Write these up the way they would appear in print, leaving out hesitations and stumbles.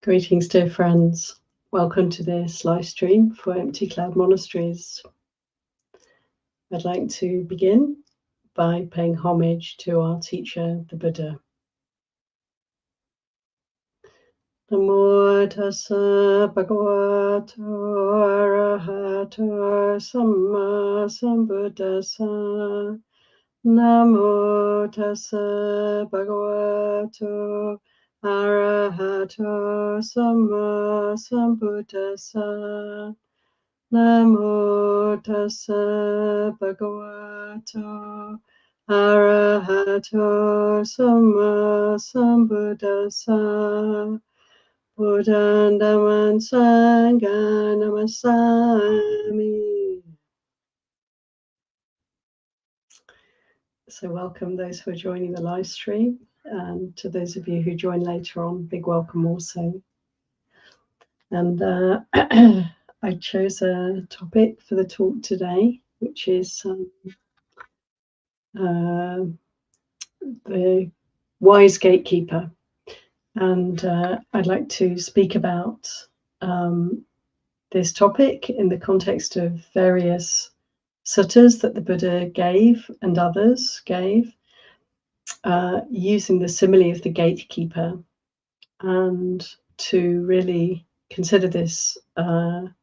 Greetings, dear friends. Welcome to this live stream for Empty Cloud Monasteries. I'd like to begin by paying homage to our teacher, the Buddha. Namo tassa bhagavato arahato samma sambuddhassa. Namo tassa bhagavato arahato samma sambuddhassa. Namo tassa bhagavato arahato samma sambuddhassa. Buddhaṃ Dhammaṃ Sanghaṃ Namasami. So welcome those who are joining the live stream, and to those of you who join later on, big welcome also. And I chose a topic for the talk today, which is the wise gatekeeper. And I'd like to speak about this topic in the context of various suttas that the Buddha gave and others gave, using the simile of the gatekeeper, and to really consider this in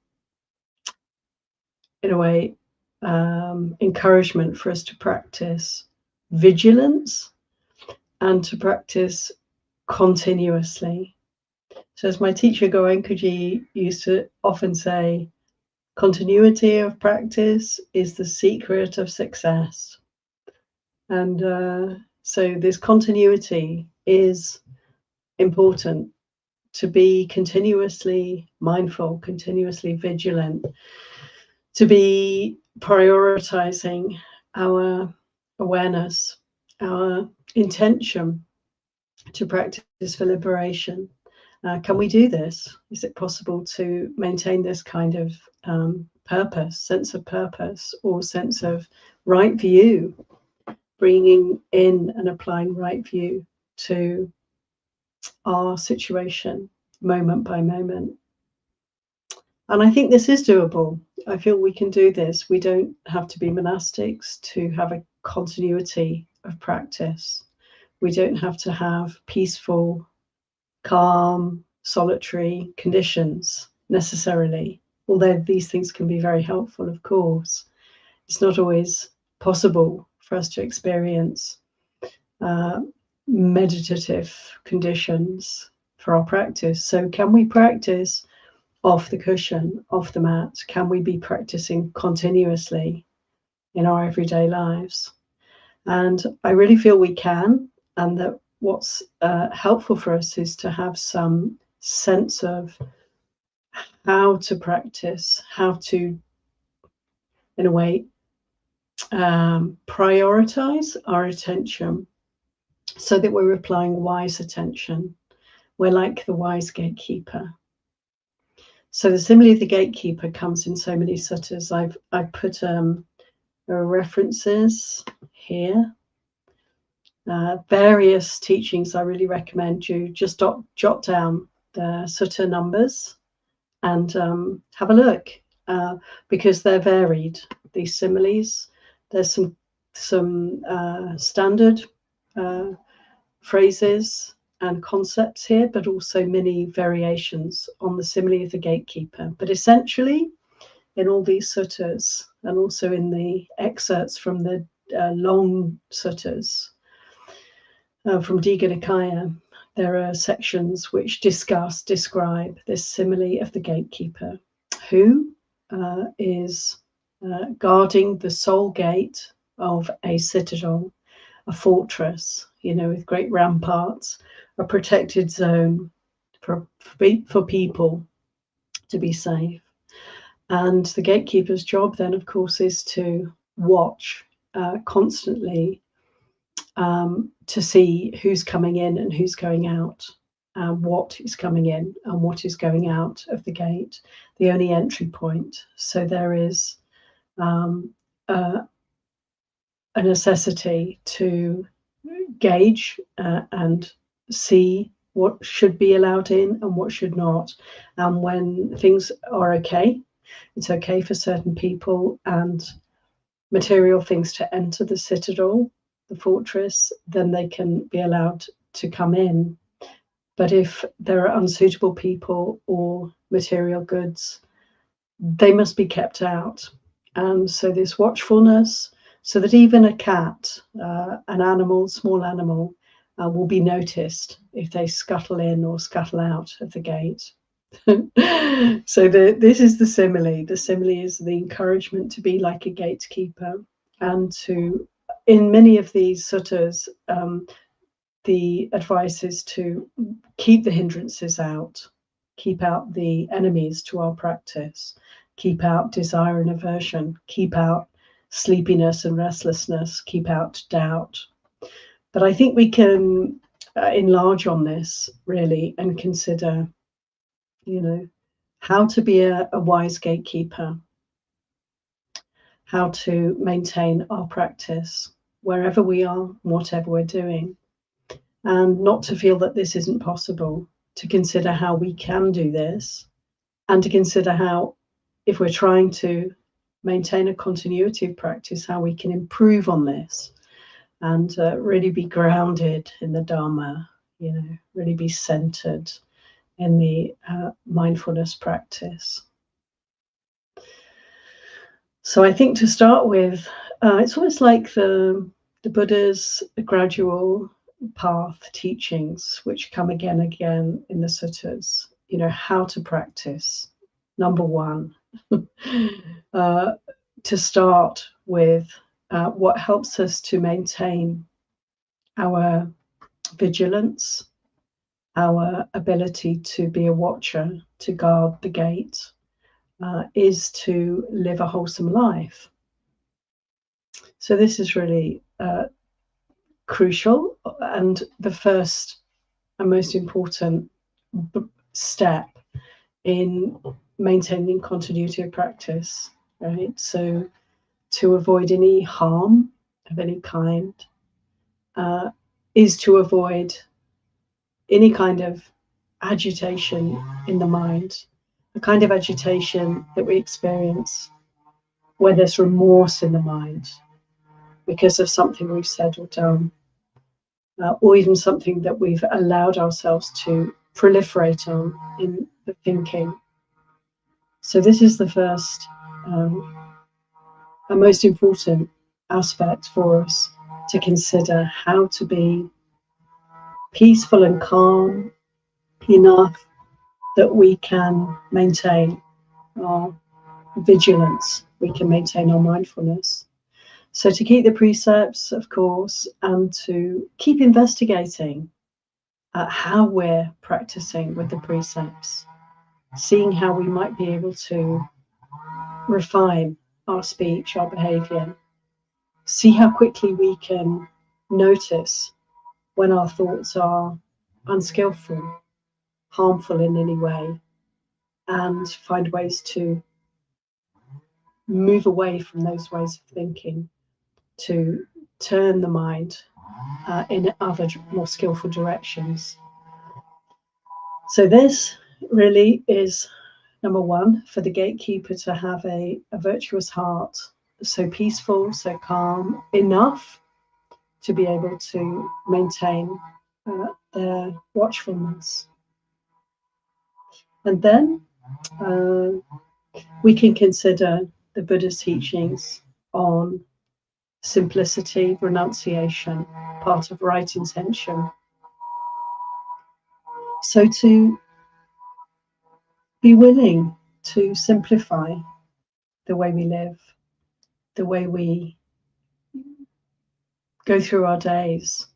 a way encouragement for us to practice vigilance and to practice continuously. So as my teacher Goenkaji used to often say, continuity of practice is the secret of success. And so this continuity is important, to be continuously mindful, continuously vigilant, to be prioritizing our awareness, our intention to practice for liberation. Can we do this? Is it possible to maintain this kind of purpose, sense of purpose, or sense of right view, bringing in and applying right view to our situation moment by moment? And I think this is doable. I feel we can do this. We don't have to be monastics to have a continuity of practice. We don't have to have peaceful, calm, solitary conditions necessarily, although these things can be very helpful, of course. It's not always possible for us to experience meditative conditions for our practice. So can we practice off the cushion, off the mat? Can we be practicing continuously in our everyday lives? And I really feel we can, and that what's helpful for us is to have some sense of how to practice, how to, in a way, prioritize our attention so that we're applying wise attention. We're like the wise gatekeeper. So the simile of the gatekeeper comes in so many suttas. I've put references here. Various teachings. I really recommend you just jot down the sutta numbers and have a look, because they're varied, these similes. There's some standard phrases and concepts here, but also many variations on the simile of the gatekeeper. But essentially, in all these suttas, and also in the excerpts from the long suttas from Digha Nikaya, there are sections which describe this simile of the gatekeeper, who is guarding the sole gate of a citadel, a fortress, with great ramparts, a protected zone for people to be safe. And the gatekeeper's job then, of course, is to watch constantly, to see who's coming in and who's going out, what is coming in and what is going out of the gate, the only entry point. So there is a necessity to gauge and see what should be allowed in and what should not. And when things are okay, it's okay for certain people and material things to enter the citadel, the fortress, then they can be allowed to come in. But if there are unsuitable people or material goods, they must be kept out. And so this watchfulness, so that even a cat, an animal, small animal, will be noticed if they scuttle in or scuttle out of the gate. So this is the simile. The simile is the encouragement to be like a gatekeeper, and to, in many of these suttas, the advice is to keep the hindrances out, keep out the enemies to our practice, keep out desire and aversion, keep out sleepiness and restlessness, keep out doubt. But I think we can enlarge on this really and consider, how to be a wise gatekeeper, how to maintain our practice wherever we are, whatever we're doing, and not to feel that this isn't possible, to consider how we can do this, and to consider how, if we're trying to maintain a continuity of practice, how we can improve on this and really be grounded in the Dharma, really be centered in the mindfulness practice. So I think to start with, it's almost like the Buddha's gradual path teachings, which come again and again in the suttas, how to practice. Number one, to start with what helps us to maintain our vigilance, our ability to be a watcher, to guard the gate, is to live a wholesome life. So this is really crucial, and the first and most important step in maintaining continuity of practice, right? So to avoid any harm of any kind is to avoid any kind of agitation in the mind, the kind of agitation that we experience where there's remorse in the mind because of something we've said or done, or even something that we've allowed ourselves to proliferate on in the thinking. So this is the first and most important aspect for us to consider, how to be peaceful and calm enough that we can maintain our vigilance, we can maintain our mindfulness. So to keep the precepts, of course, and to keep investigating how we're practicing with the precepts, seeing how we might be able to refine our speech, our behavior, see how quickly we can notice when our thoughts are unskillful, harmful in any way, and find ways to move away from those ways of thinking, to turn the mind in other more skillful directions. So this really is number one, for the gatekeeper to have a virtuous heart, so peaceful, so calm enough to be able to maintain their watchfulness. And then we can consider the Buddha's teachings on simplicity, renunciation, part of right intention. So to be willing to simplify the way we live, the way we go through our days,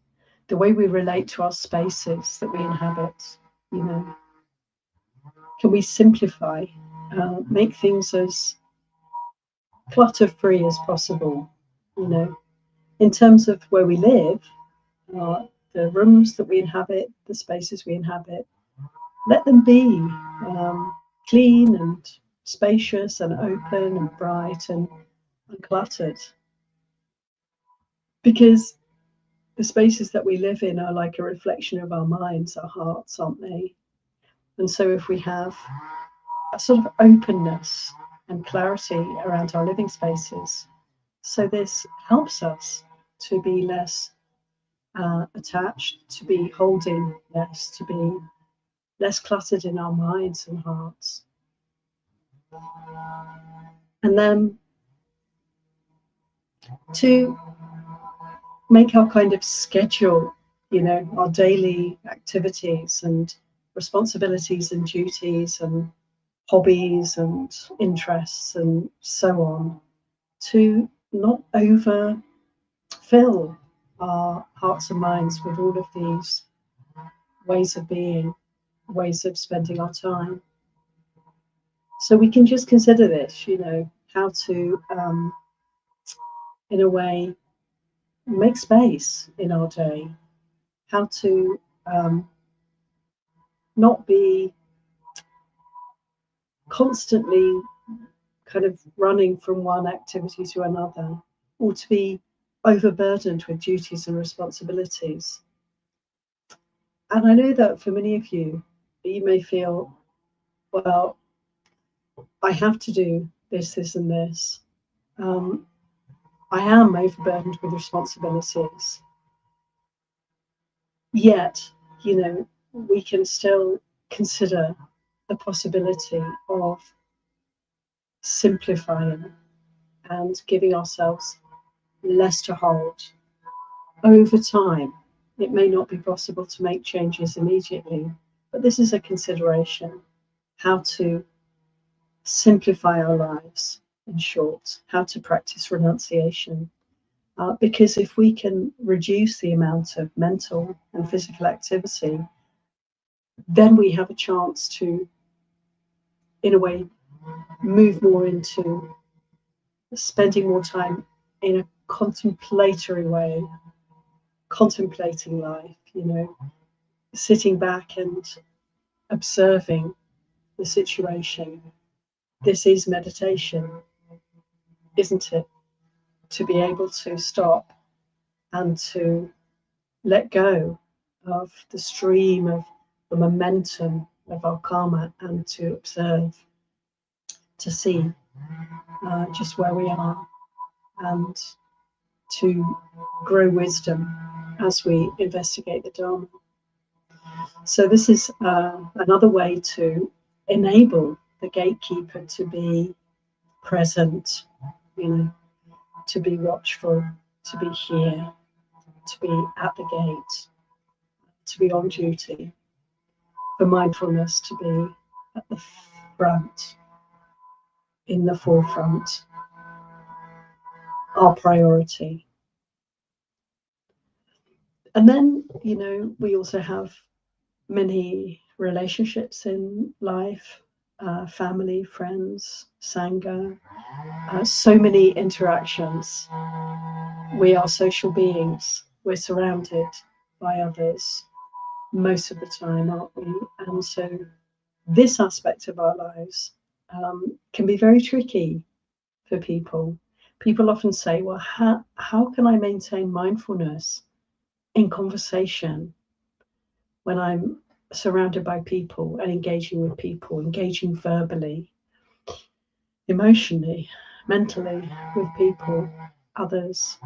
the way we relate to our spaces that we inhabit, can we simplify, make things as clutter-free as possible, in terms of where we live, the rooms that we inhabit, the spaces we inhabit, let them be clean and spacious and open and bright and uncluttered. Because the spaces that we live in are like a reflection of our minds, our hearts, aren't they? And so if we have a sort of openness and clarity around our living spaces, so this helps us to be less attached, to be holding less, to be less cluttered in our minds and hearts. And then to make our kind of schedule, you know, our daily activities and responsibilities and duties and hobbies and interests and so on, to not overfill our hearts and minds with all of these ways of being, ways of spending our time. So we can just consider this, you know, how to, in a way, make space in our day, how to not be constantly kind of running from one activity to another, or to be overburdened with duties and responsibilities. And I know that for many of you, you may feel, well, I have to do this, this, and this. I am overburdened with responsibilities. Yet, you know, we can still consider the possibility of simplifying and giving ourselves less to hold. Over time, it may not be possible to make changes immediately, but this is a consideration, how to simplify our lives, in short, how to practice renunciation. Because if we can reduce the amount of mental and physical activity, then we have a chance to, in a way, move more into spending more time in a contemplatory way, contemplating life, you know, sitting back and observing the situation. This is meditation, isn't it? To be able to stop and to let go of the stream of the momentum of our karma and to observe, to see just where we are and to grow wisdom as we investigate the Dharma. So this is another way to enable the gatekeeper to be present, you know, to be watchful, to be here, to be at the gate, to be on duty, for mindfulness to be at the front, in the forefront, our priority. And then, you know, we also have many relationships in life, family, friends, sangha, so many interactions. We are social beings. We're surrounded by others most of the time, aren't we? And so this aspect of our lives can be very tricky for people. People often say, well, how can I maintain mindfulness in conversation when I'm surrounded by people and engaging with people, engaging verbally, emotionally, mentally with people, others?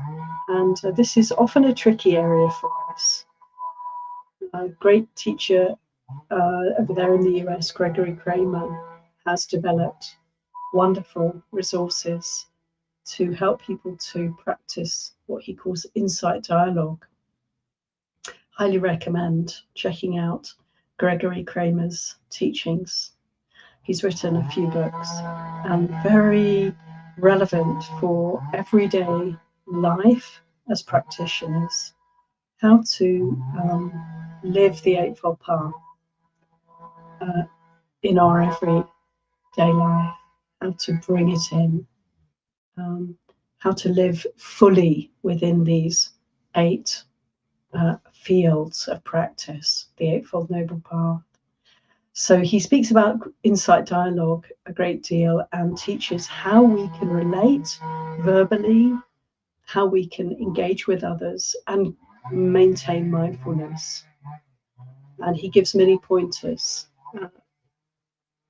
And this is often a tricky area for us. A great teacher over there in the US, Gregory Kramer, has developed wonderful resources to help people to practice what he calls insight dialogue. Highly recommend checking out Gregory Kramer's teachings. He's written a few books and very relevant for everyday life as practitioners, how to live the Eightfold Path in our everyday life, how to bring it in, how to live fully within these 8 fields of practice, the Eightfold Noble Path. So he speaks about insight dialogue a great deal and teaches how we can relate verbally, how we can engage with others and maintain mindfulness. And he gives many pointers,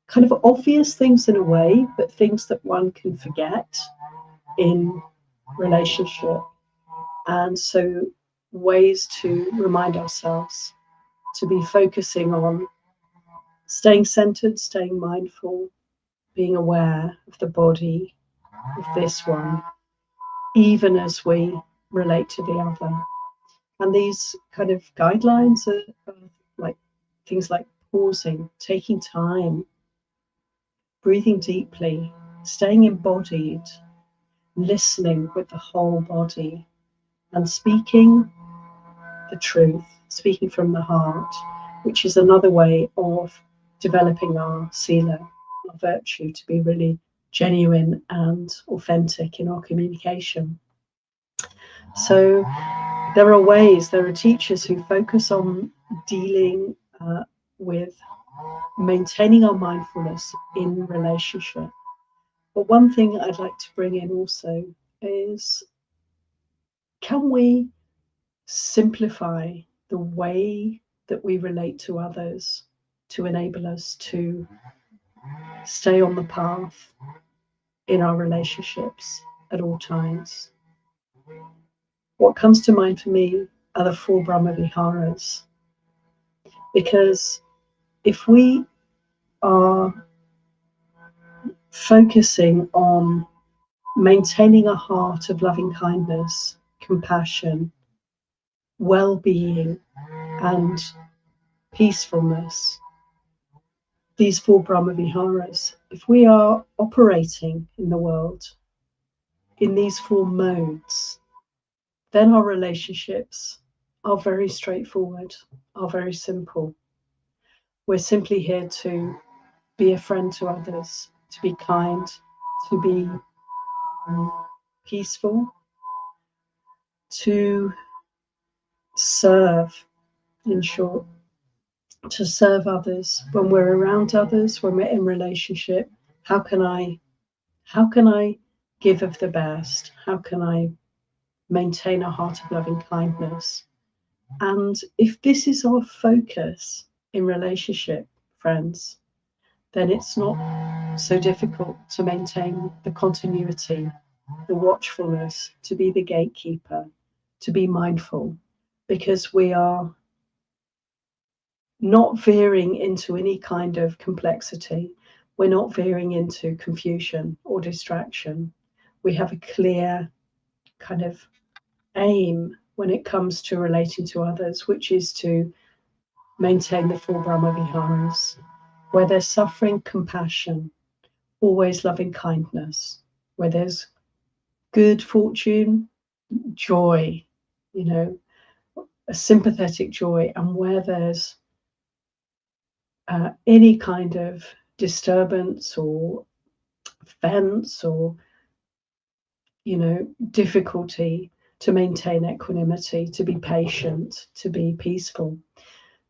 kind of obvious things in a way, but things that one can forget in relationship. And so ways to remind ourselves to be focusing on staying centered, staying mindful, being aware of the body, of this one, even as we relate to the other. And these kind of guidelines are like things like pausing, taking time, breathing deeply, staying embodied, listening with the whole body, and speaking the truth, speaking from the heart, which is another way of developing our sila, our virtue, to be really genuine and authentic in our communication. So there are ways, there are teachers who focus on dealing with maintaining our mindfulness in relationship. But one thing I'd like to bring in also is, can we simplify the way that we relate to others to enable us to stay on the path in our relationships at all times? What comes to mind for me are the four Brahmaviharas, because if we are focusing on maintaining a heart of loving kindness, compassion, well-being, and peacefulness, these four Brahmaviharas, if we are operating in the world in these four modes, then our relationships are very straightforward, are very simple. We're simply here to be a friend to others, to be kind, to be peaceful, to serve, in short, to serve others. When we're around others, when we're in relationship, how can I give of the best? How can I maintain a heart of loving kindness? And if this is our focus in relationship, friends, then it's not so difficult to maintain the continuity, the watchfulness, to be the gatekeeper, to be mindful, because we are not veering into any kind of complexity. We're not veering into confusion or distraction. We have a clear kind of aim when it comes to relating to others, which is to maintain the four Brahmaviharas, where there's suffering, compassion, always loving kindness, where there's good fortune, joy, you know, a sympathetic joy, and where there's any kind of disturbance or offense or, you know, difficulty, to maintain equanimity, to be patient, to be peaceful.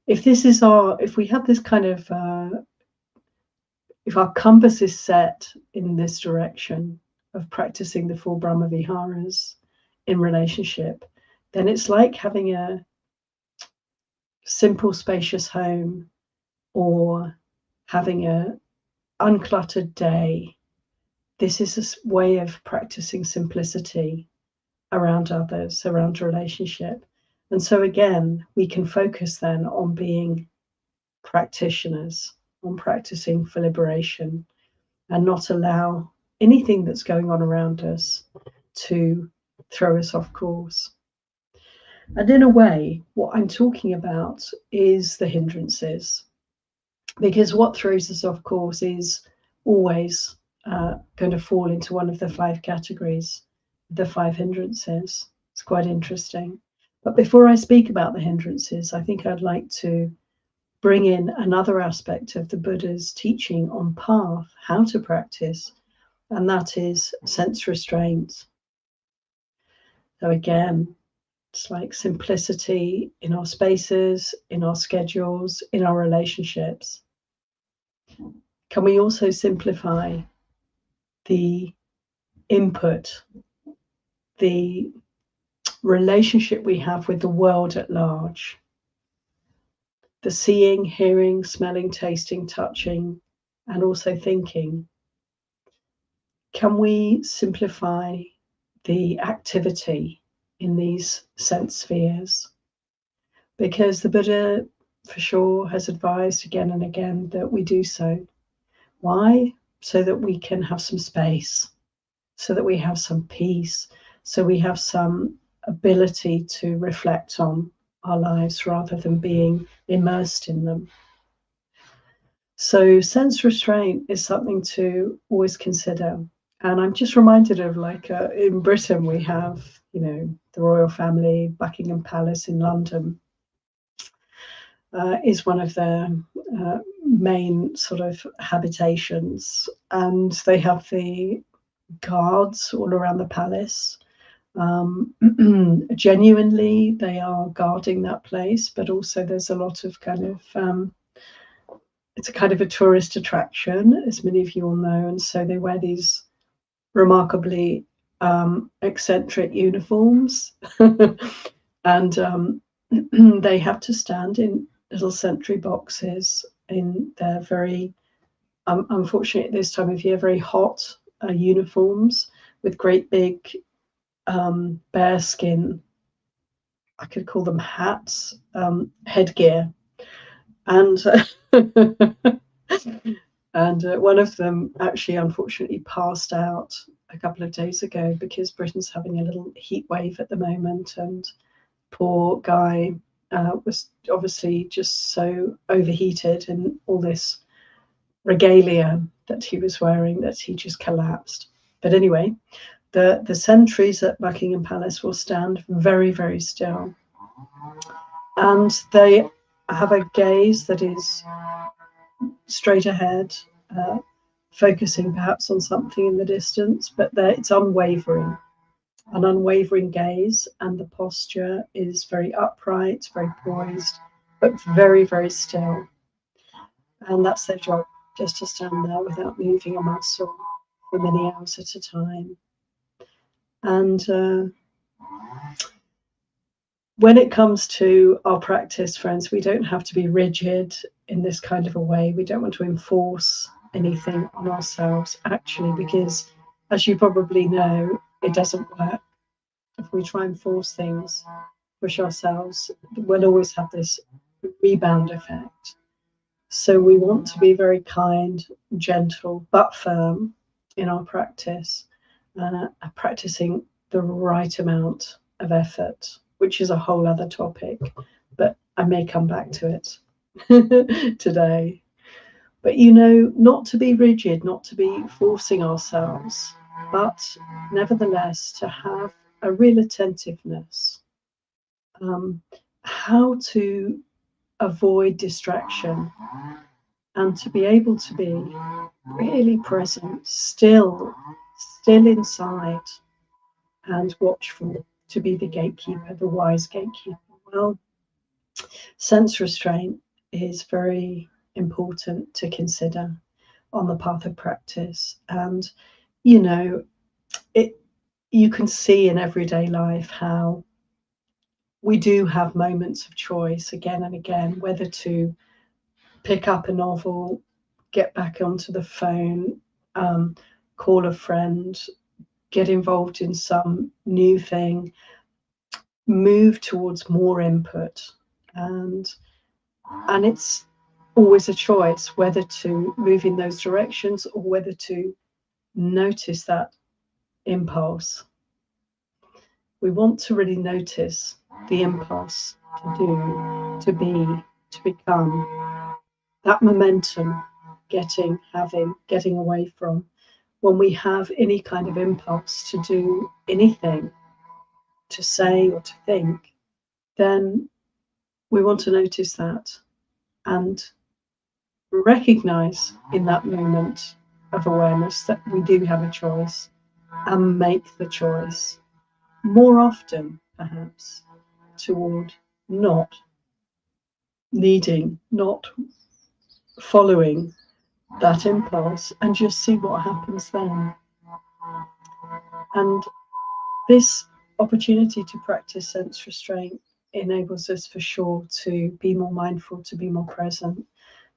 If we have this kind of, if our compass is set in this direction of practicing the four Brahmaviharas in relationship, then it's like having a simple, spacious home, or having a uncluttered day. This is a way of practicing simplicity around others, around relationship. And so again, we can focus then on being practitioners, on practicing for liberation, and not allow anything that's going on around us to throw us off course. And in a way, what I'm talking about is the hindrances, because what throws us off course is always going to fall into one of the five categories, the five hindrances. It's quite interesting. But before I speak about the hindrances, I think I'd like to bring in another aspect of the Buddha's teaching on path, how to practice, and that is sense restraint. So again, it's like simplicity in our spaces, in our schedules, in our relationships. Can we also simplify the input, the relationship we have with the world at large. The seeing, hearing, smelling, tasting, touching, and also thinking. Can we simplify the activity in these sense spheres? Because the Buddha, for sure, has advised again and again that we do so. Why? So that we can have some space, so that we have some peace, so we have some ability to reflect on our lives rather than being immersed in them. So sense restraint is something to always consider. And I'm just reminded of, like, in Britain, we have, the royal family, Buckingham Palace in London, is one of their main sort of habitations. And they have the guards all around the palace. Genuinely, they are guarding that place, but also there's a lot of kind of, it's a kind of a tourist attraction, as many of you all know. And so they wear these remarkably eccentric uniforms. And they have to stand in little sentry boxes in their very, unfortunately at this time of year, very hot uniforms with great big bearskin, I could call them hats, headgear. And and one of them actually unfortunately passed out a couple of days ago because Britain's having a little heat wave at the moment, and poor guy was obviously just so overheated in all this regalia that he was wearing that he just collapsed. But anyway, the sentries at Buckingham Palace will stand very, very still, and they have a gaze that is straight ahead, focusing perhaps on something in the distance, but it's unwavering, an unwavering gaze, and the posture is very upright, very poised, but very, very still. And that's their job, just to stand there without moving a muscle for many hours at a time. And when it comes to our practice, friends, we don't have to be rigid in this kind of a way. We don't want to enforce anything on ourselves, actually, because, as you probably know, it doesn't work. If we try and force things, push ourselves, we'll always have this rebound effect. So we want to be very kind, gentle, but firm in our practice, practicing the right amount of effort, which is a whole other topic, but I may come back to it today. But not to be rigid, not to be forcing ourselves, but nevertheless to have a real attentiveness. How to avoid distraction and to be able to be really present, still inside, and watchful, to be the gatekeeper, the wise gatekeeper. Well, sense restraint is very important to consider on the path of practice. And you can see in everyday life how we do have moments of choice again and again, whether to pick up a novel, get back onto the phone, call a friend, get involved in some new thing, move towards more input. And it's always a choice whether to move in those directions or whether to notice that impulse. We want to really notice the impulse to do, to be, to become, that momentum, getting away from. When we have any kind of impulse to do anything, to say or to think, then we want to notice that and recognize in that moment of awareness that we do have a choice, and make the choice more often, perhaps, toward not needing, not following that impulse, and just see what happens then. And this opportunity to practice sense restraint enables us for sure to be more mindful, to be more present,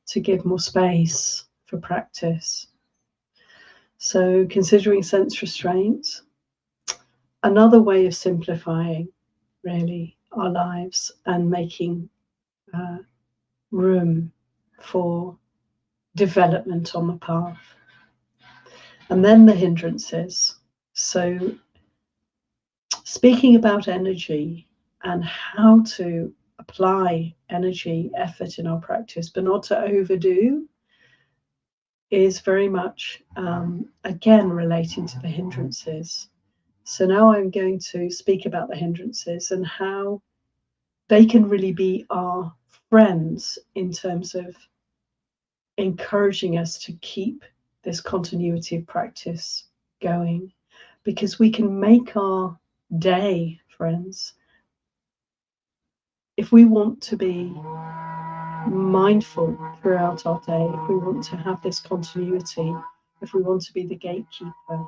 to give more space for practice. So considering sense restraint, another way of simplifying really our lives and making room for development on the path. And then the hindrances. So speaking about energy and how to apply energy, effort in our practice, but not to overdo, is very much, again, relating to the hindrances. So now I'm going to speak about the hindrances and how they can really be our friends in terms of encouraging us to keep this continuity of practice going, because we can make our day, friends. If we want to be mindful throughout our day, if we want to have this continuity, if we want to be the gatekeeper,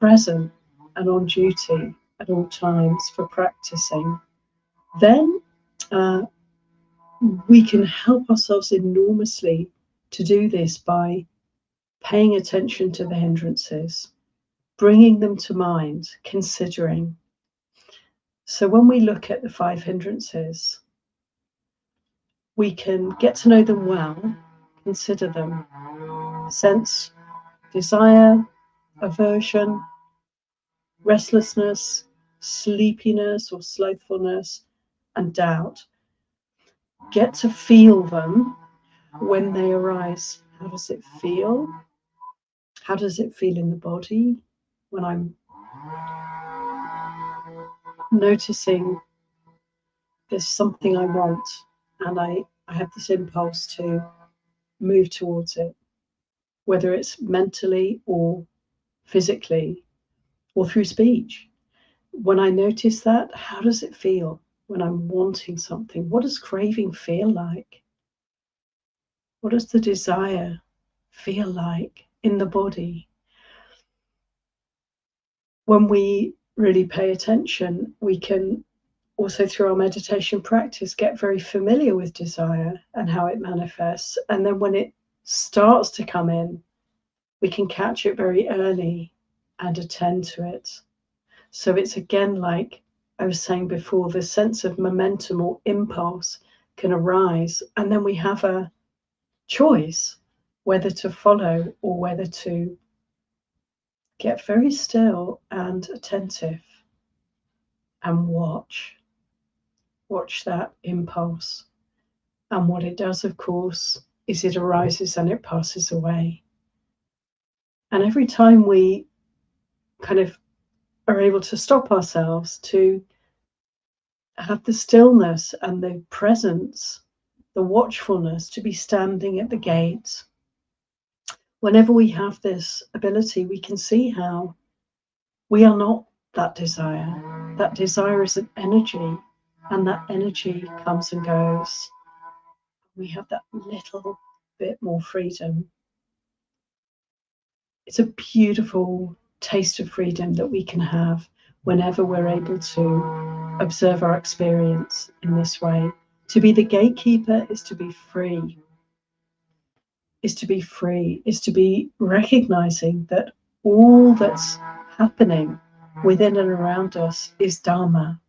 present and on duty at all times for practicing, then we can help ourselves enormously to do this by paying attention to the hindrances, bringing them to mind, considering. So when we look at the 5 hindrances, we can get to know them well, consider them. Sense, desire, aversion, restlessness, sleepiness or slothfulness, and doubt. Get to feel them when they arise. How does it feel? How does it feel in the body when I'm noticing there's something I want and I have this impulse to move towards it, whether it's mentally or physically or through speech. When I notice that, how does it feel when I'm wanting something? What does craving feel like? What does the desire feel like in the body? When we really pay attention, we can also, through our meditation practice, get very familiar with desire and how it manifests. And then when it starts to come in, we can catch it very early and attend to it. So it's again, like I was saying before, the sense of momentum or impulse can arise, and then we have a choice whether to follow or whether to get very still and attentive and watch that impulse. And what it does, of course, is it arises and it passes away. And every time we kind of are able to stop ourselves, to have the stillness and the presence, the watchfulness, to be standing at the gate, whenever we have this ability, we can see how we are not that desire. That desire is an energy, and that energy comes and goes. We have that little bit more freedom. It's a beautiful taste of freedom that we can have whenever we're able to observe our experience in this way. To be the gatekeeper is to be free, is to be free, is to be recognizing that all that's happening within and around us is Dharma.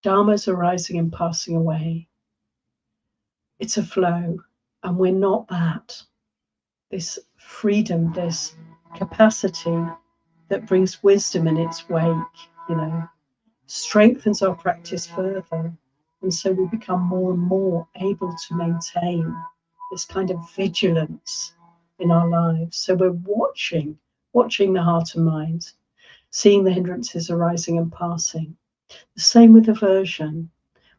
Dharma's arising and passing away. It's a flow, and we're not that. This freedom, this capacity that brings wisdom in its wake, strengthens our practice further. And so we become more and more able to maintain this kind of vigilance in our lives. So we're watching the heart and mind, seeing the hindrances arising and passing. The same with aversion.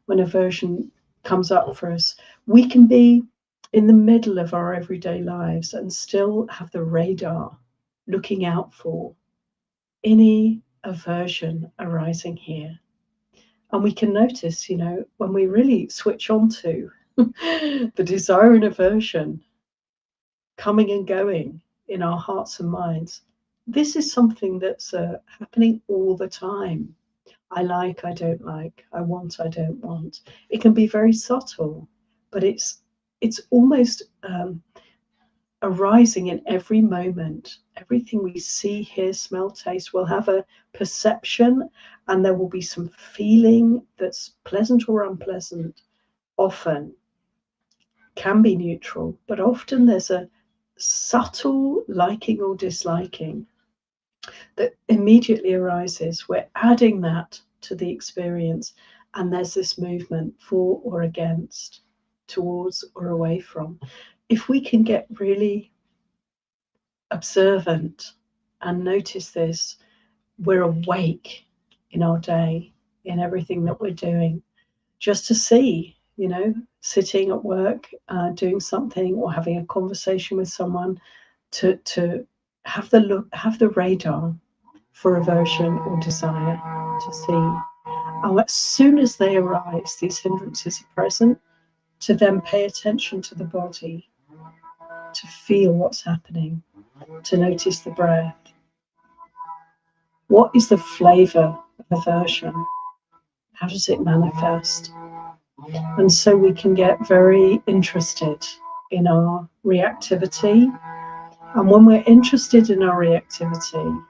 When aversion comes up for us, we can be in the middle of our everyday lives and still have the radar looking out for any aversion arising here. And we can notice, when we really switch on to the desire and aversion coming and going in our hearts and minds, this is something that's happening all the time. I like, I don't like, I want, I don't want. It can be very subtle, but it's almost arising in every moment. Everything we see, hear, smell, taste will have a perception, and there will be some feeling that's pleasant or unpleasant. Often can be neutral, but often there's a subtle liking or disliking that immediately arises. We're adding that to the experience, and there's this movement for or against, towards or away from. If we can get really observant and notice this, we're awake in our day, in everything that we're doing, just to see, sitting at work, doing something, or having a conversation with someone, to have the radar for aversion or desire, to see. And as soon as they arise, these hindrances are present, to then pay attention to the body, to feel what's happening, to notice the breath. What is the flavor of aversion? How does it manifest? And so we can get very interested in our reactivity. And when we're interested in our reactivity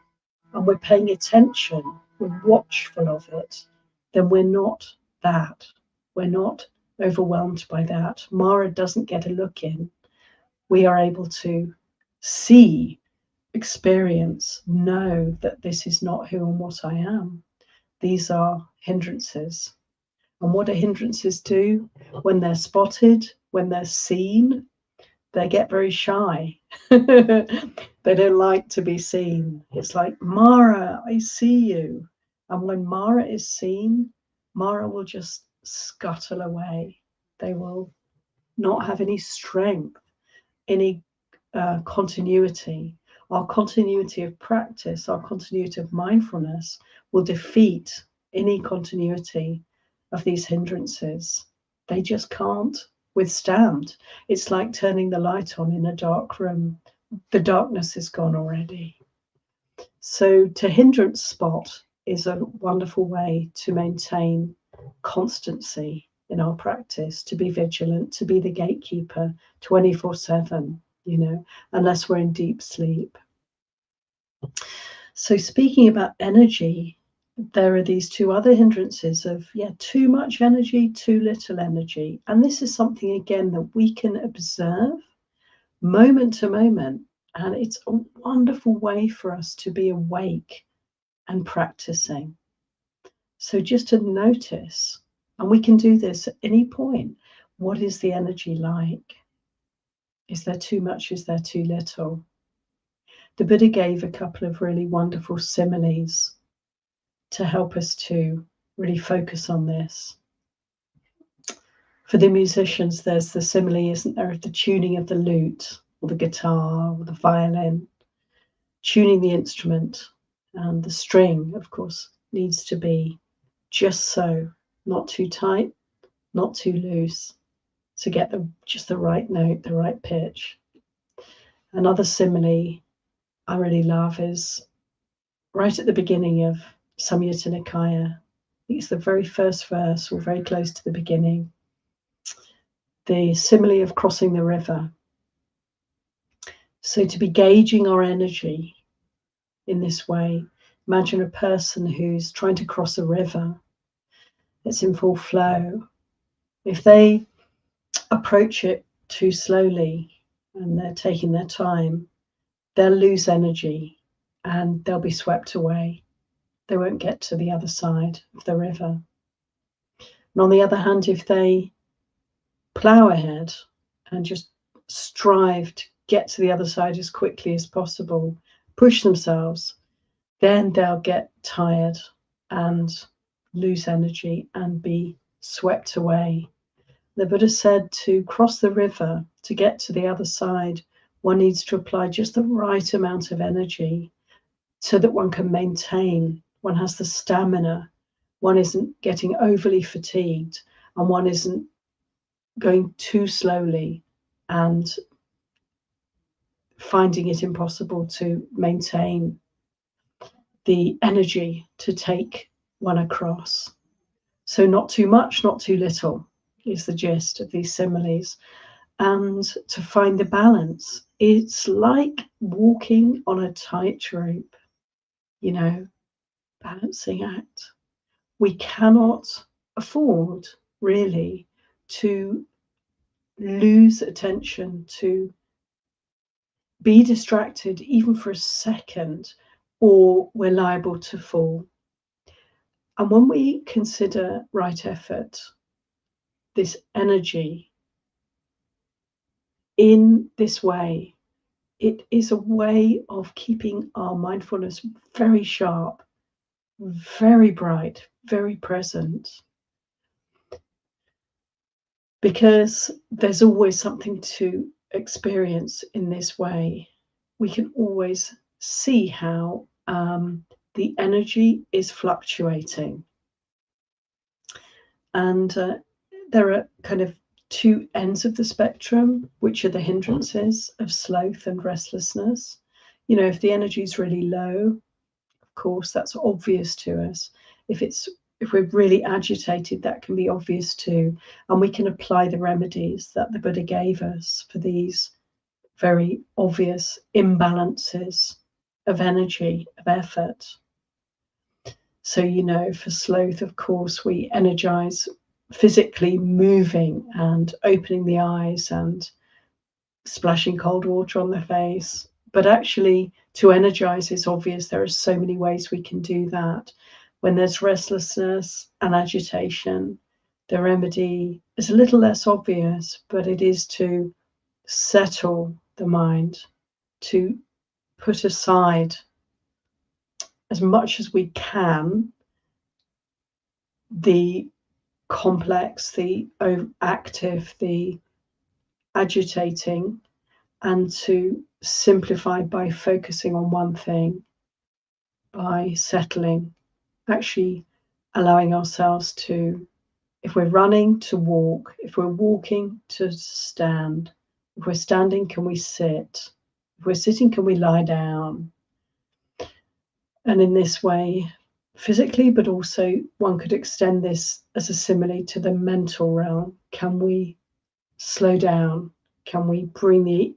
and we're paying attention, we're watchful of it, then we're not that. We're not overwhelmed by that. Mara doesn't get a look in. We are able to see, experience, know that this is not who and what I am. These are hindrances. And what do hindrances do? When they're spotted, when they're seen, they get very shy. They don't like to be seen. It's like, Mara, I see you. And when Mara is seen, Mara will just scuttle away. They will not have any strength, any continuity. Our continuity of practice, our continuity of mindfulness will defeat any continuity of these hindrances. They just can't withstand. It's like turning the light on in a dark room. The darkness is gone already. So to hindrance spot is a wonderful way to maintain constancy in our practice, to be vigilant, to be the gatekeeper 24/7, unless we're in deep sleep. So speaking about energy, there are these two other hindrances of too much energy, too little energy. And this is something, again, that we can observe moment to moment. And it's a wonderful way for us to be awake and practicing. So just to notice, and we can do this at any point, what is the energy like? Is there too much? Is there too little? The Buddha gave a couple of really wonderful similes to help us to really focus on this. For the musicians, there's the simile, isn't there, of the tuning of the lute or the guitar or the violin, tuning the instrument, and the string, of course, needs to be just so, not too tight, not too loose, to get just the right note, the right pitch. Another simile I really love is right at the beginning of Samyutta Nikaya. I think it's the very first verse, or very close to the beginning. The simile of crossing the river. So to be gauging our energy in this way, imagine a person who's trying to cross a river that's in full flow. If they approach it too slowly and they're taking their time, they'll lose energy and they'll be swept away. They won't get to the other side of the river. And on the other hand, if they plow ahead and just strive to get to the other side as quickly as possible, push themselves, then they'll get tired and lose energy and be swept away. The Buddha said to cross the river, to get to the other side, one needs to apply just the right amount of energy so that one can maintain, one has the stamina, one isn't getting overly fatigued, and one isn't going too slowly and finding it impossible to maintain the energy to take one across. So not too much, not too little is the gist of these similes. And to find the balance, it's like walking on a tightrope, you know, balancing act. We cannot afford really to lose attention, to be distracted even for a second, or we're liable to fall. And when we consider right effort, this energy in this way, it is a way of keeping our mindfulness very sharp, very bright, very present. Because there's always something to experience in this way. We can always see how the energy is fluctuating. And there are kind of two ends of the spectrum, which are the hindrances of sloth and restlessness. You know, if the energy is really low, of course, that's obvious to us. If we're really agitated, that can be obvious too. And we can apply the remedies that the Buddha gave us for these very obvious imbalances of energy, of effort. So, you know, for sloth, of course, we energize physically moving and opening the eyes and splashing cold water on the face. But actually, to energize, it's obvious there are so many ways we can do that. When there's restlessness and agitation, the remedy is a little less obvious, but it is to settle the mind, to put aside as much as we can the complex, the active, the agitating, and to simplify by focusing on one thing, by settling, actually allowing ourselves to, if we're running, to walk, if we're walking, to stand, if we're standing, can we sit, if we're sitting, can we lie down? And in this way, physically, but also one could extend this as a simile to the mental realm. Can we slow down? Can we bring the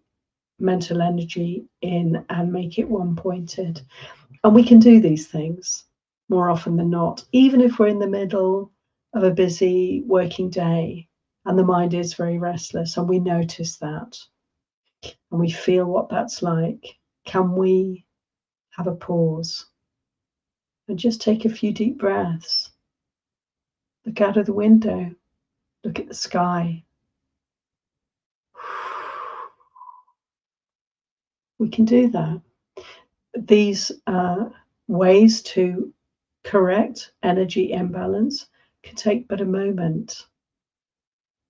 mental energy in and make it one-pointed? And we can do these things more often than not, even if we're in the middle of a busy working day and the mind is very restless, and we notice that and we feel what that's like. Can we have a pause and just take a few deep breaths? Look out of the window, look at the sky. We can do that. These ways to correct energy imbalance can take but a moment.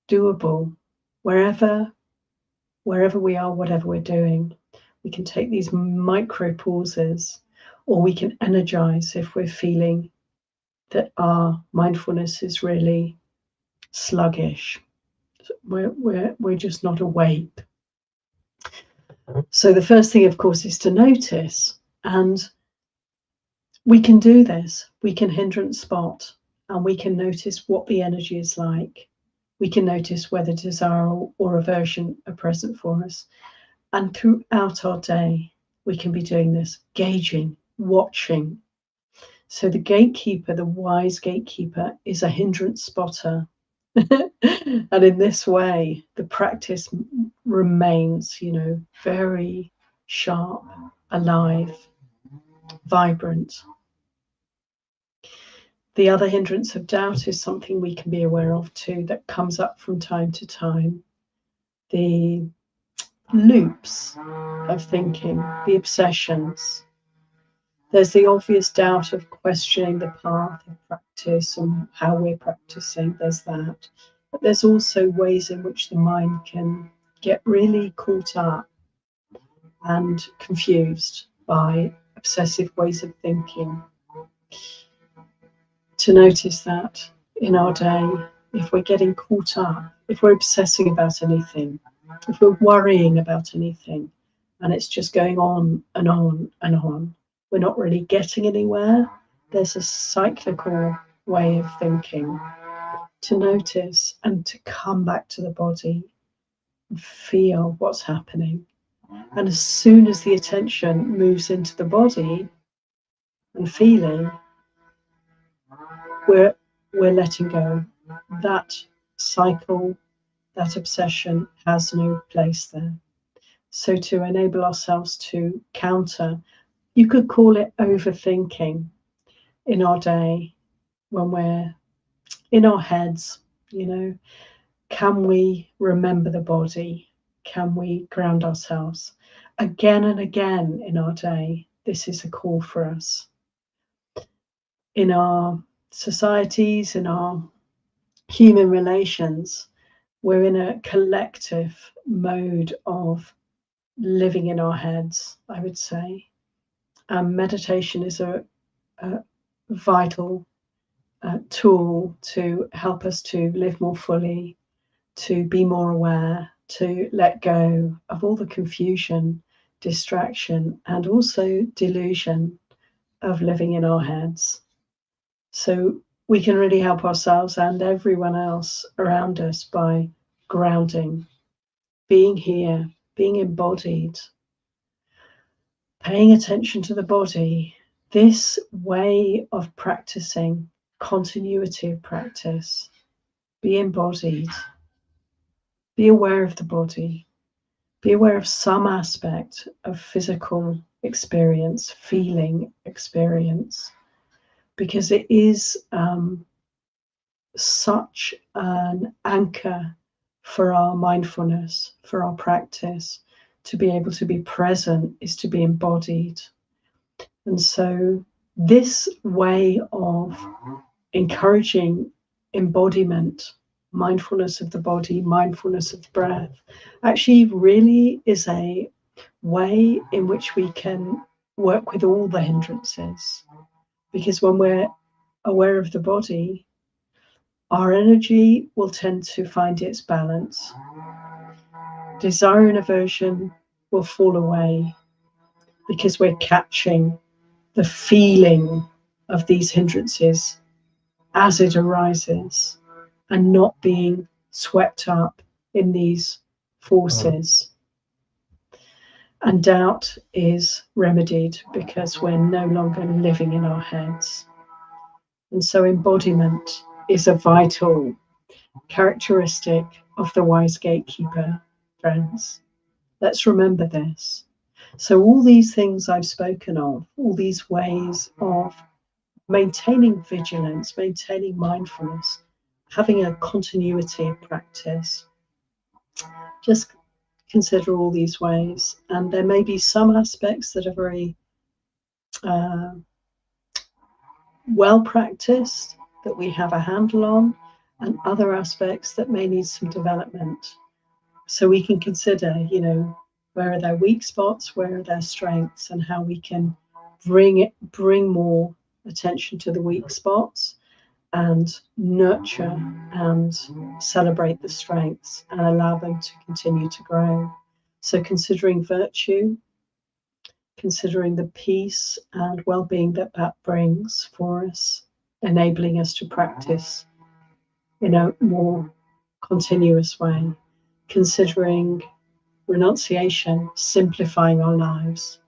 Doable wherever we are, whatever we're doing. We can take these micro pauses, or we can energize if we're feeling that our mindfulness is really sluggish. We're just not awake. So the first thing, of course, is to notice, and we can do this. We can hindrance spot, and we can notice what the energy is like. We can notice whether desire or aversion are present for us. And throughout our day, we can be doing this, gauging, watching. So the gatekeeper, the wise gatekeeper, is a hindrance spotter. And in this way, the practice remains, you know, very sharp, alive, vibrant. The other hindrance of doubt is something we can be aware of too, that comes up from time to time. The loops of thinking, the obsessions. There's the obvious doubt of questioning the path of practice and how we're practicing, there's that. But there's also ways in which the mind can get really caught up and confused by obsessive ways of thinking. To notice that in our day, if we're getting caught up, if we're obsessing about anything, if we're worrying about anything, and it's just going on and on and on, we're not really getting anywhere, there's a cyclical way of thinking. To notice and to come back to the body and feel what's happening. And as soon as the attention moves into the body and feeling, we're letting go. That cycle, that obsession has no place there. So to enable ourselves to counter, you could call it overthinking in our day when we're in our heads, you know, can we remember the body? Can we ground ourselves? Again and again in our day, this is a call for us. In our societies, in our human relations, we're in a collective mode of living in our heads, I would say. And meditation is a vital tool to help us to live more fully, to be more aware, to let go of all the confusion, distraction, and also delusion of living in our heads. So we can really help ourselves and everyone else around us by grounding, being here, being embodied, paying attention to the body. This way of practicing, continuity of practice, be embodied, be aware of the body, be aware of some aspect of physical experience, feeling experience, because it is such an anchor for our mindfulness, for our practice. To be able to be present is to be embodied. And so this way of encouraging embodiment, mindfulness of the body, mindfulness of the breath, actually really is a way in which we can work with all the hindrances. Because when we're aware of the body, our energy will tend to find its balance. Desire and aversion will fall away because we're catching the feeling of these hindrances as it arises and not being swept up in these forces. And doubt is remedied because we're no longer living in our heads. And so embodiment is a vital characteristic of the wise gatekeeper, friends. Let's remember this. So all these things I've spoken of, all these ways of maintaining vigilance, maintaining mindfulness, having a continuity of practice, just consider all these ways. And there may be some aspects that are very well practiced, that we have a handle on, and other aspects that may need some development. So we can consider, you know, where are their weak spots, where are their strengths, and how we can bring more attention to the weak spots and nurture and celebrate the strengths and allow them to continue to grow. So considering virtue, considering the peace and well-being that that brings for us, enabling us to practice in a more continuous way, considering renunciation, simplifying our lives,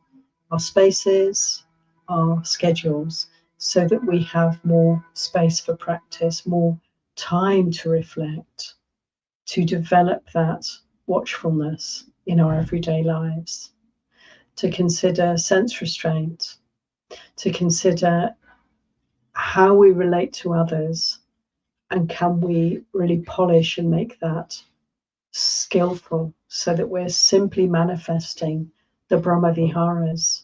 our spaces, our schedules, so that we have more space for practice, more time to reflect, to develop that watchfulness in our everyday lives, to consider sense restraint, to consider how we relate to others, and can we really polish and make that skillful so that we're simply manifesting the Brahmaviharas,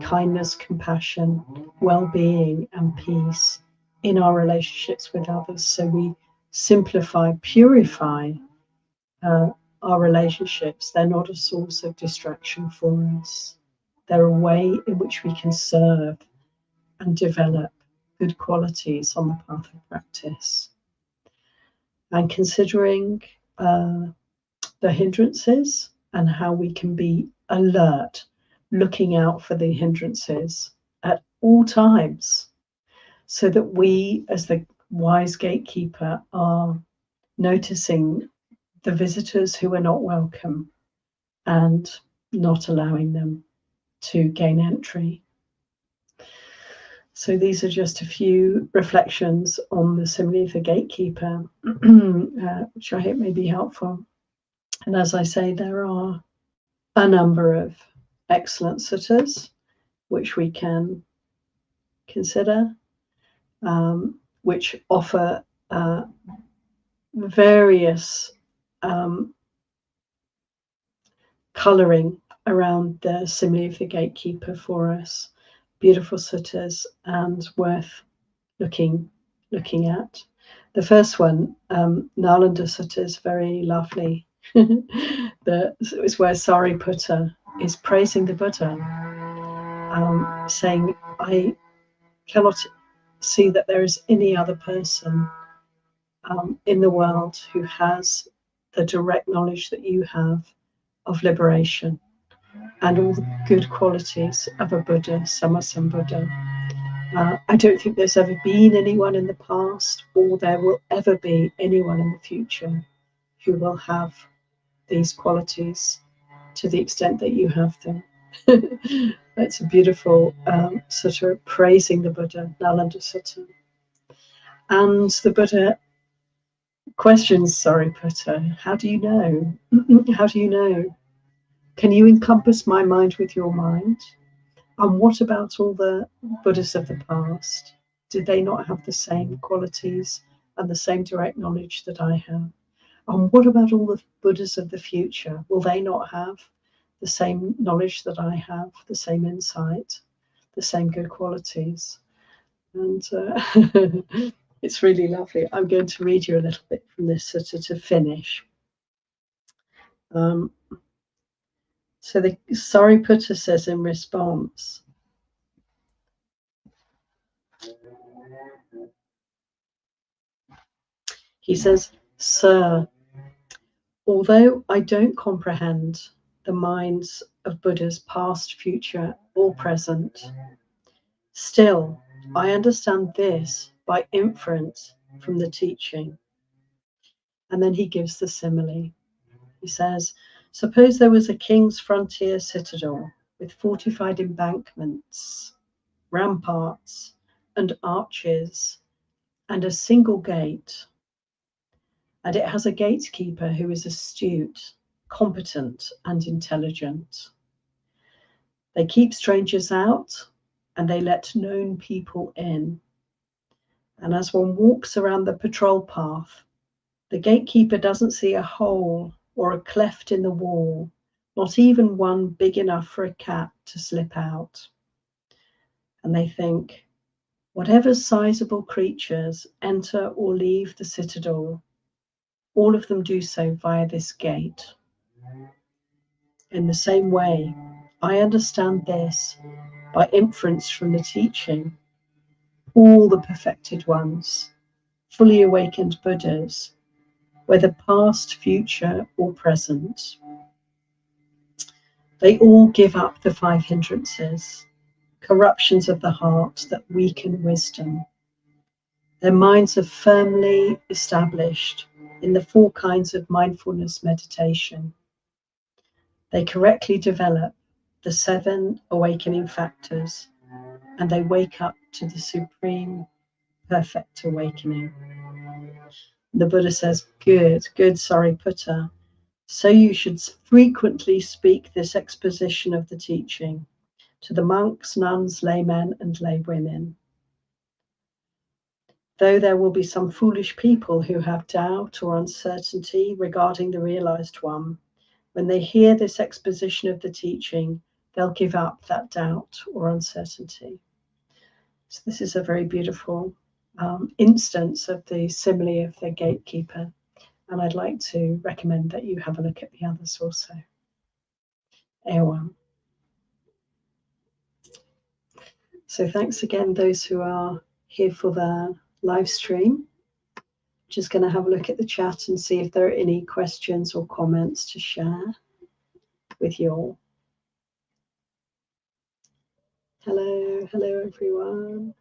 kindness, compassion, well-being, and peace in our relationships with others. So we simplify, purify our relationships. They're not a source of distraction for us. They're a way in which we can serve and develop good qualities on the path of practice. And considering the hindrances and how we can be alert, looking out for the hindrances at all times, so that we, as the wise gatekeeper, are noticing the visitors who are not welcome and not allowing them to gain entry. So these are just a few reflections on the simile of the gatekeeper, which I hope may be helpful. And as I say, there are a number of excellent suttas which we can consider, which offer various colouring around the simile of the gatekeeper for us. Beautiful suttas and worth looking at. The first one, Nalanda Sutta, is very lovely. It's where Sariputta is praising the Buddha, saying, I cannot see that there is any other person in the world who has the direct knowledge that you have of liberation and all the good qualities of a Buddha, Sammasambuddha. I don't think there's ever been anyone in the past, or there will ever be anyone in the future who will have these qualities to the extent that you have them. It's a beautiful sutta praising the Buddha, Nalanda Sutta. And the Buddha questions Sariputta, how do you know? How do you know? Can you encompass my mind with your mind? And what about all the Buddhas of the past? Did they not have the same qualities and the same direct knowledge that I have? And what about all the Buddhas of the future? Will they not have the same knowledge that I have, the same insight, the same good qualities? And it's really lovely. I'm going to read you a little bit from this sutta to finish. So the Sariputta says in response, he says, Sir, although I don't comprehend the minds of Buddhas past, future, or present, still I understand this by inference from the teaching. And then he gives the simile. He says, suppose there was a king's frontier citadel with fortified embankments, ramparts, and arches, and a single gate. And it has a gatekeeper who is astute, competent, and intelligent. They keep strangers out, and they let known people in. And as one walks around the patrol path, the gatekeeper doesn't see a hole or a cleft in the wall, not even one big enough for a cat to slip out. And they think, whatever sizable creatures enter or leave the citadel, all of them do so via this gate. In the same way, I understand this by inference from the teaching. All the perfected ones, fully awakened Buddhas, whether past, future, or present, they all give up the 5 hindrances, corruptions of the heart that weaken wisdom. Their minds are firmly established in the 4 kinds of mindfulness meditation. They correctly develop the 7 awakening factors, and they wake up to the supreme perfect awakening. The Buddha says, good, Sariputta. So you should frequently speak this exposition of the teaching to the monks, nuns, laymen, and laywomen. Though there will be some foolish people who have doubt or uncertainty regarding the realized one, when they hear this exposition of the teaching, they'll give up that doubt or uncertainty. So this is a very beautiful instance of the simile of the gatekeeper. And I'd like to recommend that you have a look at the others also. Ayya. So thanks again, those who are here for the live stream. Just going to have a look at the chat and see if there are any questions or comments to share with you all. Hello, hello everyone.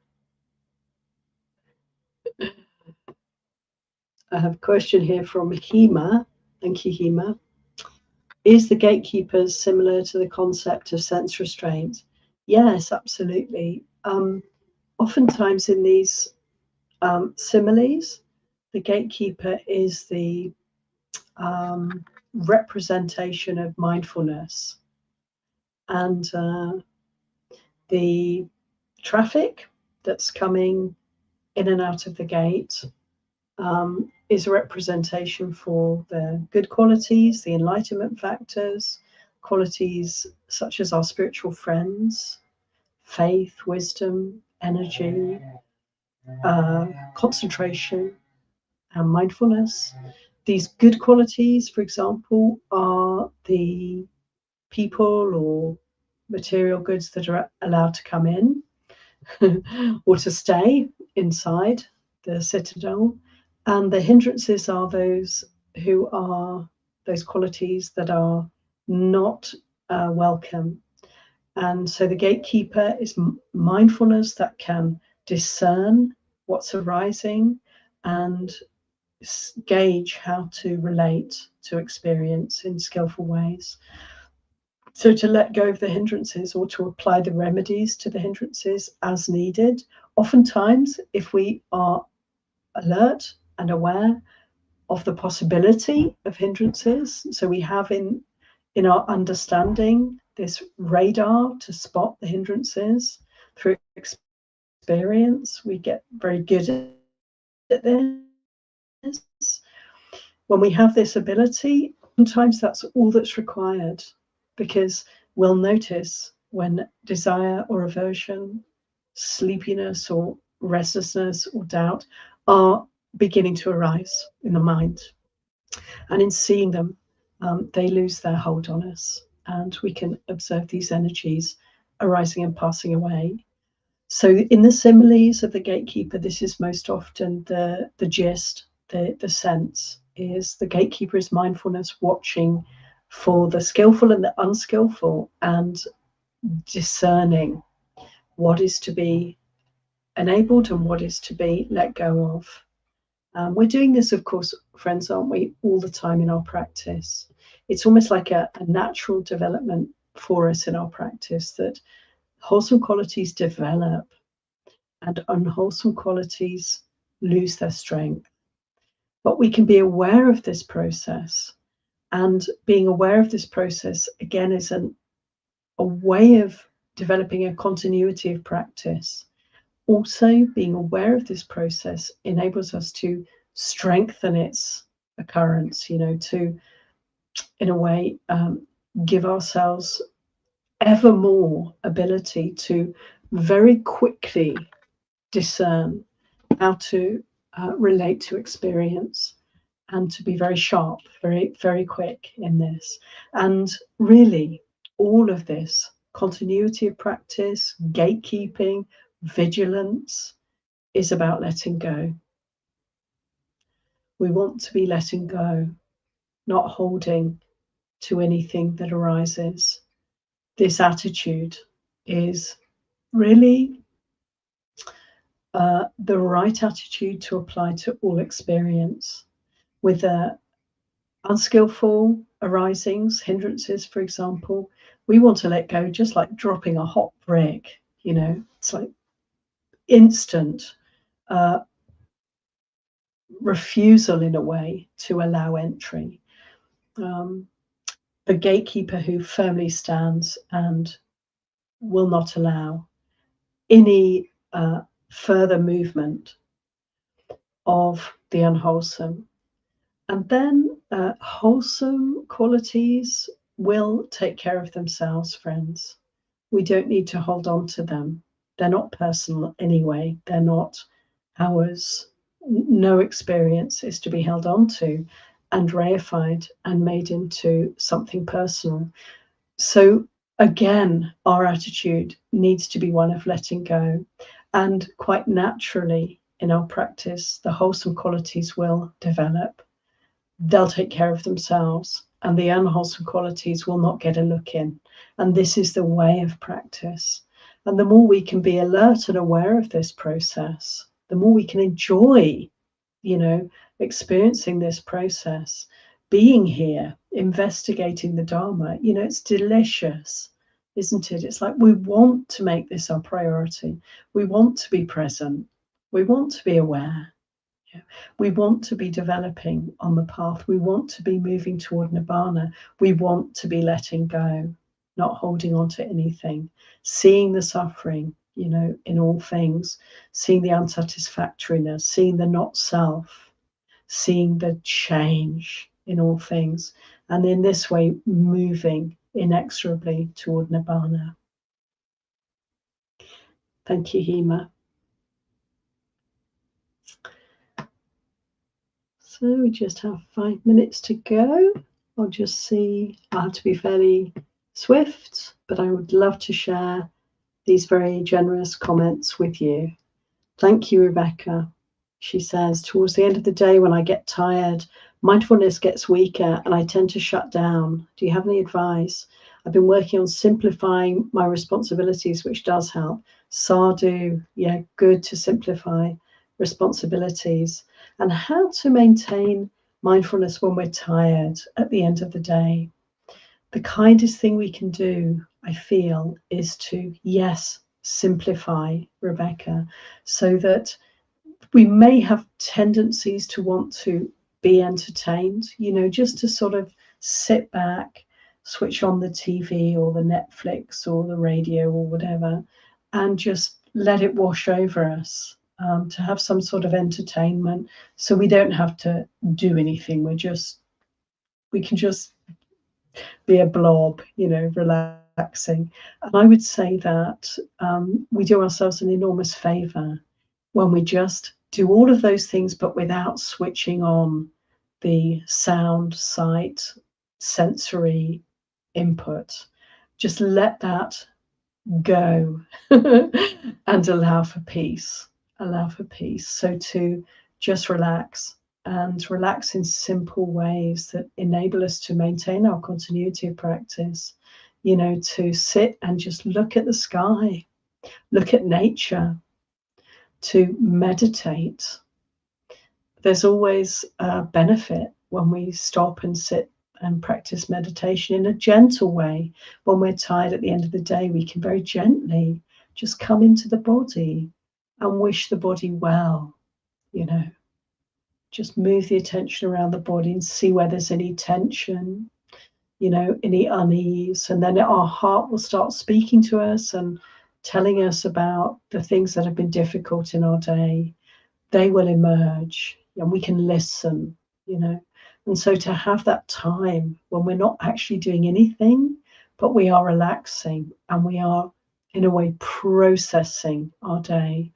I have a question here from Hema. Thank you, Hema. Is the gatekeepers similar to the concept of sense restraint? Yes, absolutely. Oftentimes in these similes, the gatekeeper is the representation of mindfulness, and the traffic that's coming in and out of the gate is a representation for the good qualities, the enlightenment factors, qualities such as our spiritual friends, faith, wisdom, energy, concentration, and mindfulness. These good qualities, for example, are the people or material goods that are allowed to come in or to stay inside the citadel. And the hindrances are those qualities that are not welcome. And so the gatekeeper is mindfulness that can discern what's arising and gauge how to relate to experience in skillful ways. So to let go of the hindrances or to apply the remedies to the hindrances as needed. Oftentimes, if we are alert and aware of the possibility of hindrances, so we have in our understanding this radar to spot the hindrances through experience, we get very good at this. When we have this ability, sometimes that's all that's required, because we'll notice when desire or aversion, sleepiness or restlessness or doubt are beginning to arise in the mind. And in seeing them, they lose their hold on us, and we can observe these energies arising and passing away. So in the similes of the gatekeeper, this is most often the gist, the sense is the gatekeeper is mindfulness, watching for the skillful and the unskillful and discerning what is to be enabled and what is to be let go of. We're doing this, of course, friends, aren't we, all the time in our practice. It's almost like a natural development for us in our practice that wholesome qualities develop and unwholesome qualities lose their strength. But we can be aware of this process. And being aware of this process, again, is a way of developing a continuity of practice. Also, being aware of this process enables us to strengthen its occurrence, to, in a way, give ourselves ever more ability to very quickly discern how to relate to experience and to be very sharp, very, very quick in this. And really, all of this continuity of practice, gatekeeping, vigilance is about letting go. We want to be letting go, not holding to anything that arises. This attitude is really the right attitude to apply to all experience. With unskillful arisings, hindrances, for example, we want to let go just like dropping a hot brick. It's like instant refusal in a way to allow entry. The gatekeeper who firmly stands and will not allow any further movement of the unwholesome. And then wholesome qualities will take care of themselves, friends. We don't need to hold on to them. They're not personal anyway. They're not ours. No experience is to be held on to and reified and made into something personal. So again, our attitude needs to be one of letting go. And quite naturally in our practice, the wholesome qualities will develop. They'll take care of themselves, and the unwholesome qualities will not get a look in. And this is the way of practice. And the more we can be alert and aware of this process, the more we can enjoy, experiencing this process, being here, investigating the Dharma. It's delicious, isn't it? It's like we want to make this our priority. We want to be present. We want to be aware. We want to be developing on the path. We want to be moving toward Nibbana. We want to be letting go, not holding on to anything, seeing the suffering, in all things, seeing the unsatisfactoriness, seeing the not self, seeing the change in all things. And in this way, moving inexorably toward Nibbana. Thank you, Hema. So we just have 5 minutes to go. I'll just see. I have to be fairly swift, but I would love to share these very generous comments with you. Thank you, Rebecca. She says, towards the end of the day when I get tired, mindfulness gets weaker and I tend to shut down. Do you have any advice? I've been working on simplifying my responsibilities, which does help. Sadhu, yeah, good to simplify responsibilities. And how to maintain mindfulness when we're tired at the end of the day. The kindest thing we can do, I feel, is to, yes, simplify, Rebecca, so that we may have tendencies to want to be entertained, just to sort of sit back, switch on the TV or the Netflix or the radio or whatever, and just let it wash over us, to have some sort of entertainment so we don't have to do anything. We can just be a blob, relaxing. And I would say that we do ourselves an enormous favor when we just do all of those things, but without switching on the sound, sight, sensory input. Just let that go and allow for peace. Allow for peace. So to just relax and relax in simple ways that enable us to maintain our continuity of practice, to sit and just look at the sky, look at nature, to meditate. There's always a benefit when we stop and sit and practice meditation in a gentle way. When we're tired at the end of the day, we can very gently just come into the body and wish the body well, just move the attention around the body and see where there's any tension, any unease. And then our heart will start speaking to us and telling us about the things that have been difficult in our day. They will emerge and we can listen, And so to have that time when we're not actually doing anything, but we are relaxing and we are, in a way, processing our day.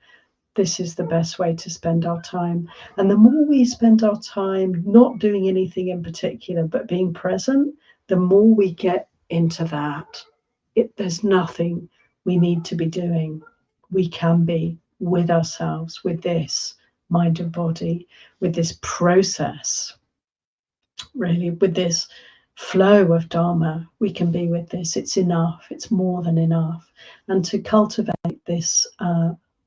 This is the best way to spend our time. And the more we spend our time not doing anything in particular, but being present, the more we get into that. There's nothing we need to be doing. We can be with ourselves, with this mind and body, with this process, really, with this flow of Dharma. We can be with this. It's enough. It's more than enough. And to cultivate this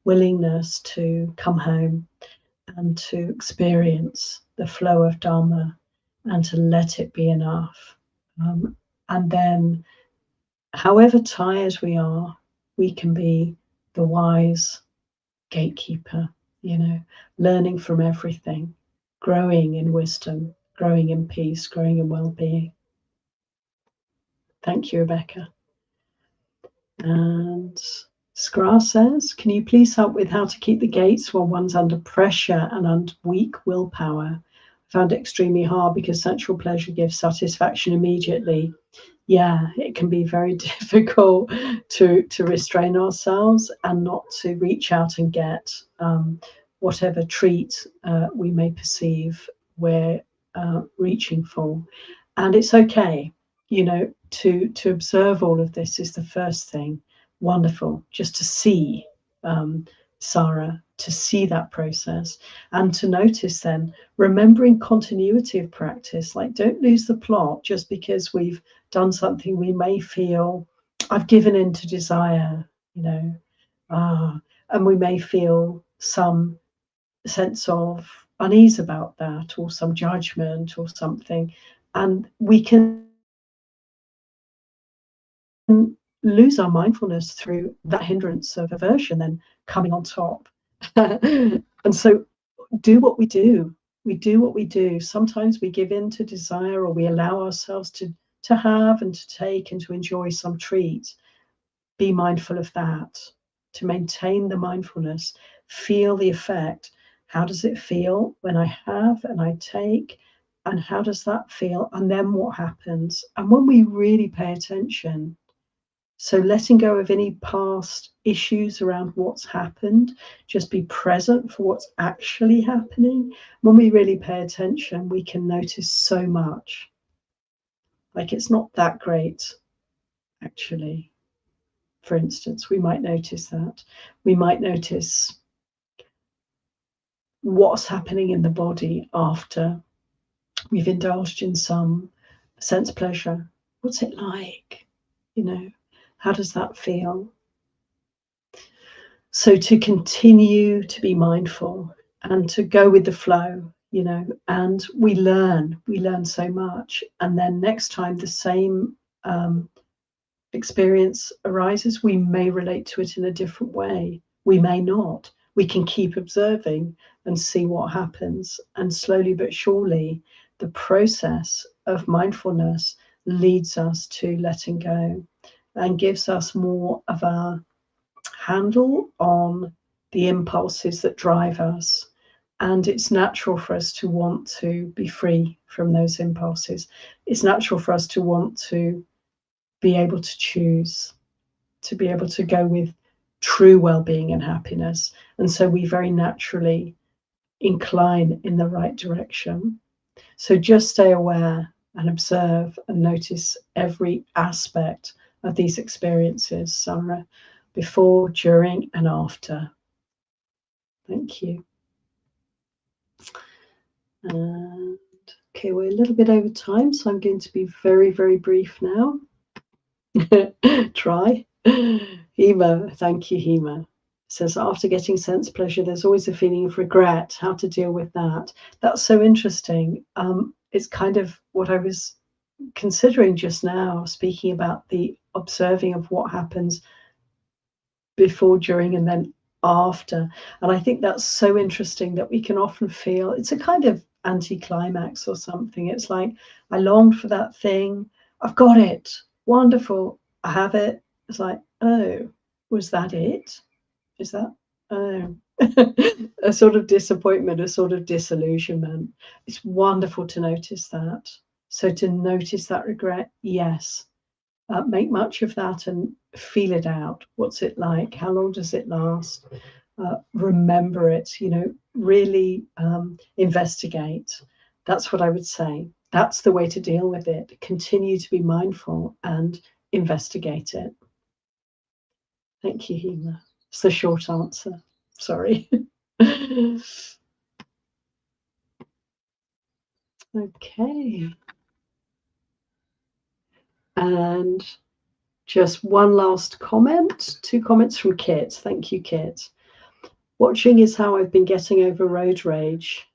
willingness to come home and to experience the flow of Dharma and to let it be enough. And then, however tired we are, we can be the wise gatekeeper, learning from everything, growing in wisdom, growing in peace, growing in well-being. Thank you, Rebecca. And Skra says, can you please help with how to keep the gates when one's under pressure and under weak willpower? I found it extremely hard because sensual pleasure gives satisfaction immediately. Yeah, it can be very difficult to restrain ourselves and not to reach out and get whatever treat we may perceive we're reaching for. And it's okay, to observe all of this is the first thing. Wonderful, just to see Sarah, to see that process and to notice then, remembering continuity of practice, like don't lose the plot just because we've done something we may feel I've given in to desire, you know, and we may feel some sense of unease about that, or some judgment or something, and we can lose our mindfulness through that hindrance of aversion then coming on top. And so do what we do. We do what we do. Sometimes we give in to desire, or we allow ourselves to have and to take and to enjoy some treat. Be mindful of that, to maintain the mindfulness. Feel the effect. How does it feel when I have and I take? And how does that feel? And then what happens? And when we really pay attention, so letting go of any past issues around what's happened, just be present for what's actually happening. When we really pay attention, we can notice so much. Like, it's not that great, actually. For instance, we might notice that. We might notice what's happening in the body after we've indulged in some sense pleasure. What's it like? You know, how does that feel? So to continue to be mindful and to go with the flow, you know, and we learn so much. And then next time the same experience arises, we may relate to it in a different way. We may not. We can keep observing and see what happens. And slowly but surely, the process of mindfulness leads us to letting go and gives us more of a handle on the impulses that drive us. And it's natural for us to want to be free from those impulses. It's natural for us to want to be able to choose, to be able to go with true well-being and happiness. And so we very naturally incline in the right direction. So just stay aware and observe and notice every aspect of these experiences, Samra, before, during, and after. Thank you. And okay, we're a little bit over time, so I'm going to be very, very brief now. Try. Hema, thank you, Hema. Says, after getting sense pleasure, there's always a feeling of regret. How to deal with that? That's so interesting. It's kind of what I was considering just now, speaking about the observing of what happens before, during, and then after. And I think that's so interesting that we can often feel it's a kind of anticlimax or something. It's like, I longed for that thing, I've got it, wonderful, I have it. It's like, oh, was that it? Is that, oh, a sort of disappointment, a sort of disillusionment. It's wonderful to notice that. So to notice that regret, yes, make much of that and feel it out. What's it like? How long does it last? Remember it, you know, really investigate. That's what I would say. That's the way to deal with it. Continue to be mindful and investigate it. Thank you, Hema. It's the short answer. Sorry. Okay. And just one last comment, 2 comments from Kit. Thank you, Kit. Watching is how I've been getting over road rage.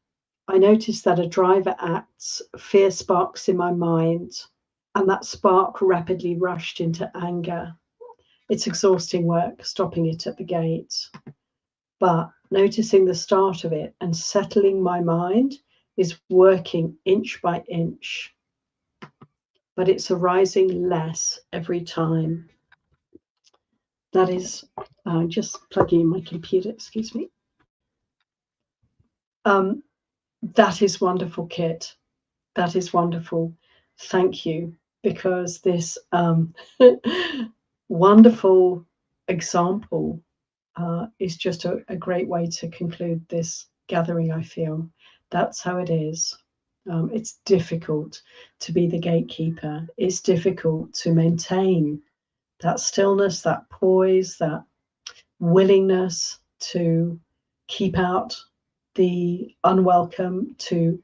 I noticed that a driver acts, fear sparks in my mind, and that spark rapidly rushed into anger. It's exhausting work stopping it at the gate. But noticing the start of it and settling my mind is working inch by inch. But it's arising less every time. That is just plugging in my computer, excuse me. That is wonderful, Kit. That is wonderful. Thank you, because this wonderful example is just a great way to conclude this gathering, I feel. That's how it is. It's difficult to be the gatekeeper. It's difficult to maintain that stillness, that poise, that willingness to keep out the unwelcome, to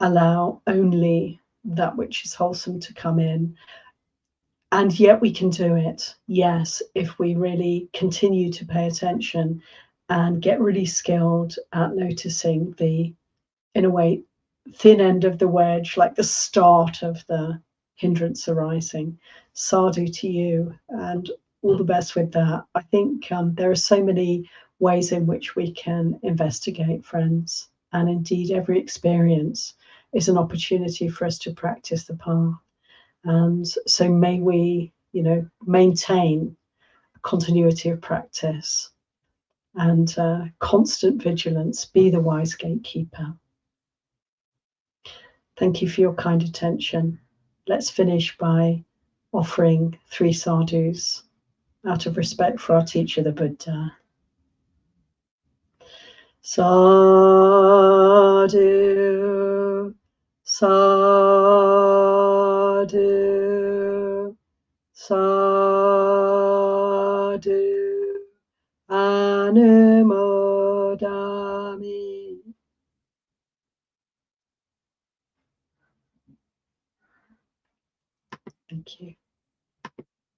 allow only that which is wholesome to come in. And yet we can do it, yes, if we really continue to pay attention and get really skilled at noticing the, in a way, thin end of the wedge, like the start of the hindrance arising. Sadhu to you, and all the best with that. I think there are so many ways in which we can investigate, friends, and indeed every experience is an opportunity for us to practice the path. And so may we, maintain continuity of practice and constant vigilance, be the wise gatekeeper. Thank you for your kind attention. Let's finish by offering 3 sadhus out of respect for our teacher, the Buddha. Sadhu, sadhu, sadhu, anumodami. Thank you.